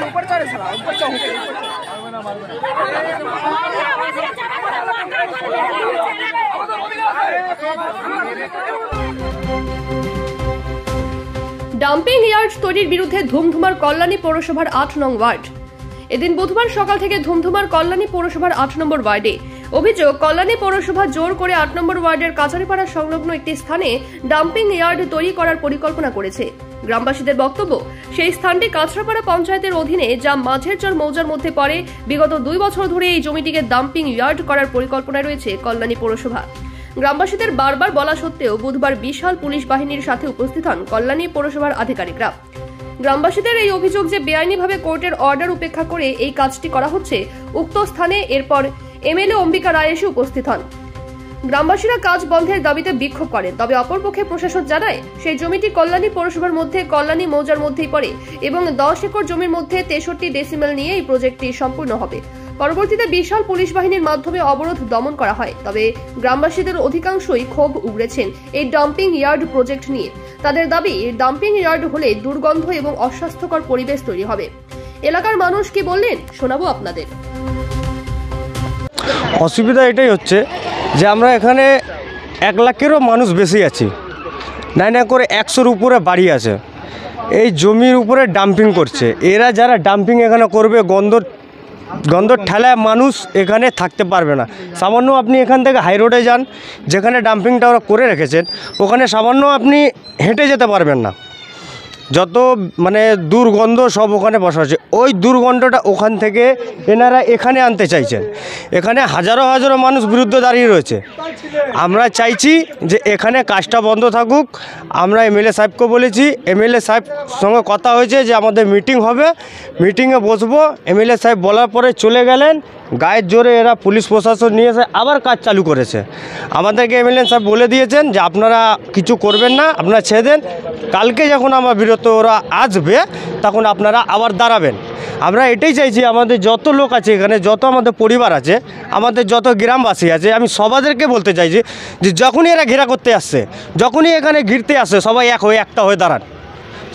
ऊपर चढ़े साला ऊपर चढ़ ডাম্পিং ইয়ার্ড তৈরির বিরুদ্ধে ধুমধুমার কল্যাণী পৌরসভার ৮ নং ওয়ার্ড। এদিন বুধবার সকাল থেকে ধুমধুমার কল্যাণী পৌরসভার ৮ নম্বর ওয়ার্ডে। অভিযোগ, কল্যাণী পৌরসভা জোর করে ৮ নম্বর ওয়ার্ডের কাছারিপাড়া সংলগ্ন একটি স্থানে ডাম্পিং ইয়ার্ড তৈরি করার পরিকল্পনা করেছে। গ্রামবাসীদের বক্তব্য, সেই স্থানটি কাছড়াপাড়া পঞ্চায়েতের অধীনে, যা মাঝের চর মৌজার মধ্যে পড়ে। বিগত 2 বছর ধরে এই জমিটিকে ডাম্পিং ইয়ার্ড করার পরিকল্পনা রয়েছে কল্যাণী পৌরসভা। গ্রামবাসীদের বারবার বলা সত্ত্বেও বুধবার বিশাল পুলিশ বাহিনীর সাথে উপস্থিত হন কল্যাণী পৌরসভার আধিকারিকরা। গ্রামবাসীদের এই অভিযোগ যে বেআইনিভাবে কোর্টের অর্ডার উপেক্ষা করে এই কাজটি করা হচ্ছে। উক্ত স্থানে এরপর এমএলএ অম্বিকা রায় এসে উপস্থিত হন। গ্রামবাসীরা কাজ বন্ধের দাবিতে বিক্ষোভ করেন। তবে অপরপক্ষে প্রশাসন জানায়, সেই জমিটি কল্যাণী পৌরসভার মধ্যে কল্যাণী মৌজার মধ্যেই পড়ে এবং 10 একর জমির মধ্যে 63 ডেসিমেল নিয়ে এই প্রজেক্টটি সম্পূর্ণ হবে। পরবর্তীতে বিশাল পুলিশ বাহিনীর মাধ্যমে অবরোধ দমন করা হয়। তবে গ্রামবাসীদের অধিকাংশই ক্ষোভ উগড়েছেন এই ডাম্পিং ইয়ার্ড প্রজেক্ট নিয়ে। তাদের দাবি, ডাম্পিং ইয়ার্ড হলে দুর্গন্ধ এবং অস্বাস্থ্যকর পরিবেশ তৈরি হবে। এলাকার মানুষ কি বললেন শোনাবো আপনাদের। অসুবিধা এটাই হচ্ছে যে আমরা এখানে 1 লাখেরও মানুষ বেশি আছি, না করে 100-র উপরে বাড়ি আছে। এই জমির উপরে ডাম্পিং করছে। এরা যারা ডাম্পিং এখানে করবে, গন্ধর ঠেলায় মানুষ এখানে থাকতে পারবে না। সামান্য আপনি এখান থেকে হাই রোডে যান, যেখানে ডাম্পিংটা ওরা করে রেখেছেন, ওখানে সামান্য আপনি হেঁটে যেতে পারবেন না। যত দুর্গন্ধ সব ওখানে বসা আছে। ওই দুর্গন্ধটা ওখান থেকে এনারা এখানে আনতে চাইছেন। এখানে হাজারো হাজারো মানুষ বিরুদ্ধে দাঁড়িয়ে রয়েছে। আমরা চাইছি যে এখানে কাজটা বন্ধ থাকুক। আমরা এমএলএ সাহেবকে বলেছি, এমএলএ সাহেব সঙ্গে কথা হয়েছে যে আমাদের মিটিং হবে, মিটিংয়ে বসবো। এমএলএ সাহেব বলার পরে চলে গেলেন। গায়ের জোরে এরা পুলিশ প্রশাসন নিয়ে এসে আবার কাজ চালু করেছে। আমাদেরকে এমএলএ সাহেব বলে দিয়েছেন যে আপনারা কিছু করবেন না, আপনারা ছেড়ে দেন। কালকে যখন আমার বিরত ওরা আসবে, তখন আপনারা আবার দাঁড়াবেন। আমরা এটাই চাইছি, আমাদের যত লোক আছে এখানে, যত আমাদের পরিবার আছে, আমাদের যত গ্রামবাসী আছে, আমি সবাদেরকে বলতে চাইছি যে যখনই এরা ঘেরা করতে আসছে, যখনই এখানে ঘিরতে আসছে, সবাই একটা হয়ে দাঁড়ান।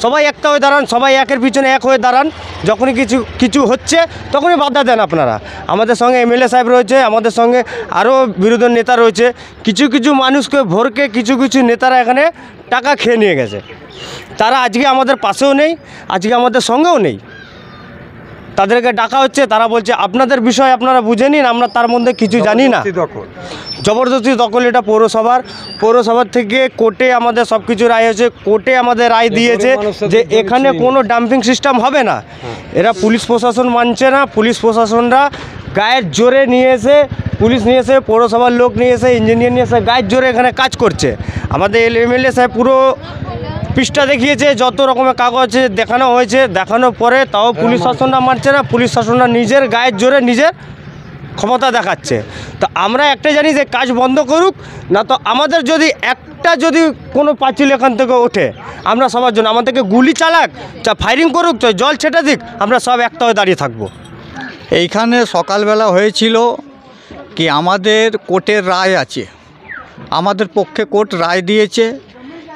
সবাই একটা হয়ে দাঁড়ান, সবাই একের পিছনে এক হয়ে দাঁড়ান। যখনই কিছু হচ্ছে তখনই বাধা দেন আপনারা। আমাদের সঙ্গে এমএলএ সাহেব রয়েছে, আমাদের সঙ্গে আরও বিরোধী নেতা রয়েছে। কিছু মানুষকে ভোরকে কিছু নেতারা এখানে টাকা খেয়ে নিয়ে গেছে। তারা আজকে আমাদের পাশেও নেই, আজকে আমাদের সঙ্গেও নেই। তাদেরকে ডাকা হচ্ছে, তারা বলছে আপনাদের বিষয় আপনারা বুঝে নিন, আমরা তার মধ্যে কিছু জানি না। জবরদস্তি দখল এটা পৌরসভার থেকে কোর্টে আমাদের সব কিছু রায় হয়েছে। কোর্টে আমাদের রায় দিয়েছে যে এখানে কোনো ডাম্পিং সিস্টেম হবে না। এরা পুলিশ প্রশাসন মানছে না। পুলিশ প্রশাসনরা গায়ের জোরে নিয়ে এসে, পুলিশ নিয়ে এসে, পৌরসভার লোক নিয়ে এসে, ইঞ্জিনিয়ার নিয়ে এসে গায়ের জোরে এখানে কাজ করছে। আমাদের এমএলএ সাহেব পুরো পৃষ্ঠা দেখিয়েছে, যত রকমের কাগজ দেখানো হয়েছে। দেখানোর পরে তাও পুলিশ শাসনরা মানছে না। পুলিশ শাসনরা নিজের গায়ের জোরে নিজের ক্ষমতা দেখাচ্ছে। তো আমরা একটা জানি যে কাজ বন্ধ করুক, না তো আমাদের যদি কোনো পাঁচিল এখান থেকে ওঠে, আমরা সবার জন্য, আমাদেরকে গুলি চালাক, ফায়ারিং করুক, জল ছেটে দিক, আমরা সব একটা হয়ে দাঁড়িয়ে থাকবো। এইখানে সকালবেলা হয়েছিল কি, আমাদের কোর্টের রায় আছে, আমাদের পক্ষে কোর্ট রায় দিয়েছে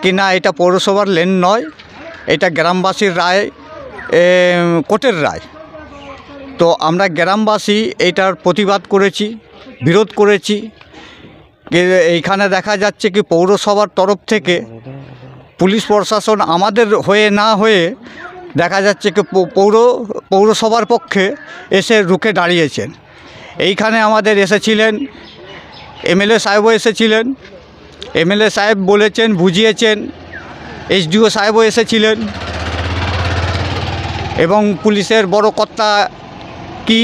কি না এটা পৌরসভার লেন নয়, এটা গ্রামবাসীর রায়, কোর্টের রায়। তো আমরা গ্রামবাসী এইটার প্রতিবাদ করেছি, বিরোধ করেছি। এইখানে দেখা যাচ্ছে কি পৌরসভার তরফ থেকে পুলিশ প্রশাসন আমাদের হয়ে না হয়ে দেখা যাচ্ছে কি পৌরসভার পক্ষে এসে রুখে দাঁড়িয়েছেন। এইখানে আমাদের এসেছিলেন এমএলএ সাহেবও এসেছিলেন। এমএলএ সাহেব বলেছেন, বুঝিয়েছেন। এসডিও সাহেবও এসেছিলেন এবং পুলিশের বড় কর্তা কি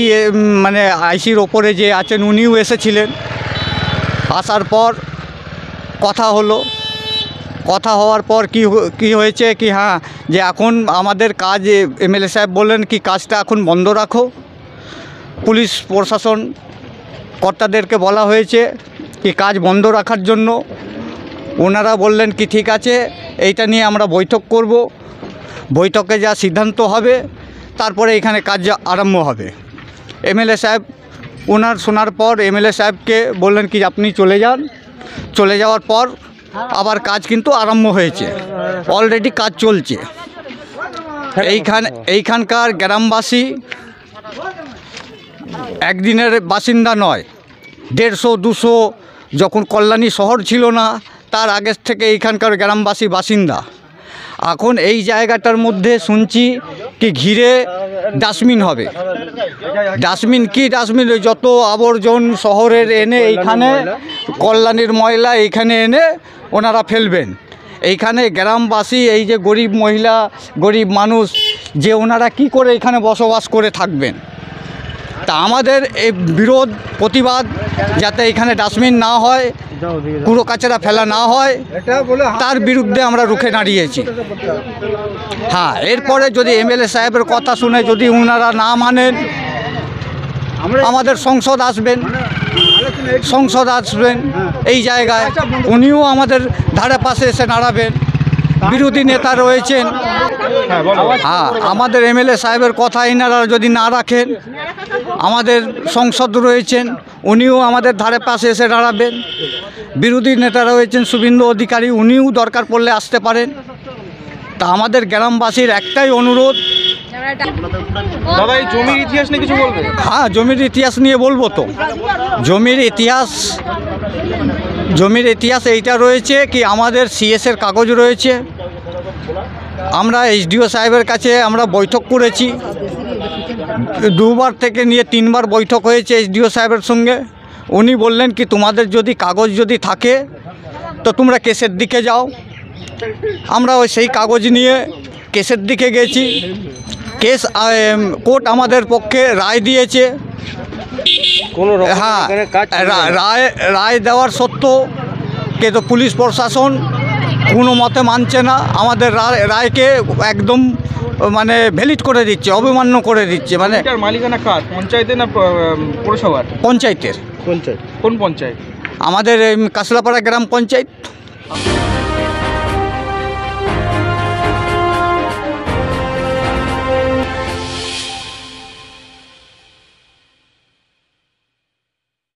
আইসির ওপরে যে আছেন উনিও এসেছিলেন। আসার পর কথা হলো, কথা হওয়ার পর কি হয়েছে কি হ্যাঁ যে এখন আমাদের কাজ এমএলএ সাহেব বললেন কি কাজটা এখন বন্ধ রাখো। পুলিশ প্রশাসন কর্তাদেরকে বলা হয়েছে কি কাজ বন্ধ রাখার জন্য। ওনারা বললেন কি ঠিক আছে, এইটা নিয়ে আমরা বৈঠক করব, বৈঠকে যা সিদ্ধান্ত হবে তারপরে এখানে কাজ আরম্ভ হবে। এমএলএ সাহেব ওনার শোনার পর এমএলএ সাহেবকে বললেন কি আপনি চলে যান। চলে যাওয়ার পর আবার কাজ কিন্তু আরম্ভ হয়েছে, অলরেডি কাজ চলছে। এইখানকার গ্রামবাসী একদিনের বাসিন্দা নয়, 150-200 যখন কল্যাণী শহর ছিল না তার আগের থেকে এইখানকার গ্রামবাসী বাসিন্দা। এখন এই জায়গাটার মধ্যে শুনছি কি ঘিরে ডাস্টবিন হবে। ডাস্টবিন কি ডাস্টবিন যত আবর্জন শহরের এনে এইখানে কল্যাণীর ময়লা এইখানে এনে ওনারা ফেলবেন। এইখানে গ্রামবাসী এই যে গরিব মহিলা গরিব মানুষ যে ওনারা কি করে এখানে বসবাস করে থাকবেন। তা আমাদের এই বিরোধ প্রতিবাদ যাতে এখানে ডাস্টবিন না হয়, কুড়ো কাচরা ফেলা না হয়, তার বিরুদ্ধে আমরা রুখে দাঁড়িয়েছি। হ্যাঁ, এরপরে যদি এমএলএ সাহেবের কথা শুনে যদি ওনারা না মানেন আমাদের সংসদ আসবেন এই জায়গায়, উনিও আমাদের ধারে পাশে এসে দাঁড়াবেন। বিরোধী নেতা রয়েছেন, হ্যাঁ আমাদের এমএলএ সাহেবের কথা এনারা যদি না রাখেন, আমাদের সংসদ রয়েছেন উনিও আমাদের ধারে পাশে এসে দাঁড়াবেন। বিরোধী নেতা রয়েছেন শুভেন্দু অধিকারী, উনিও দরকার পড়লে আসতে পারেন। তা আমাদের গ্রামবাসীর একটাই অনুরোধ। দাদা এই জমির ইতিহাস নিয়ে কিছু বলবে? হ্যাঁ, জমির ইতিহাস নিয়ে বলবো তো। জমির ইতিহাস এইটা রয়েছে কি আমাদের সিএসের কাগজ রয়েছে। আমরা এসডিও সাহেবের কাছে আমরা বৈঠক করেছি, 2বার থেকে নিয়ে 3বার বৈঠক হয়েছে এসডিও সাহেবের সঙ্গে। উনি বললেন কি তোমাদের যদি কাগজ যদি থাকে তো তোমরা কেসের দিকে যাও। আমরা সেই কাগজ নিয়ে কেসের দিকে গেছি। কেস কোর্ট আমাদের পক্ষে রায় দিয়েছে। হ্যাঁ, রায় দেওয়ার সত্ত্বেও কিন্তু পুলিশ প্রশাসন কোনো মতে মানছে না, আমাদের রায়কে একদম মানে ভ্যালিড করে দিচ্ছে, অবমান্য করে দিচ্ছে। মানে মালিকানা কার, পঞ্চায়েতের না পৌরসভার? পঞ্চায়েতের। কোন পঞ্চায়েত? আমাদের কাশলাপাড়া গ্রাম পঞ্চায়েত।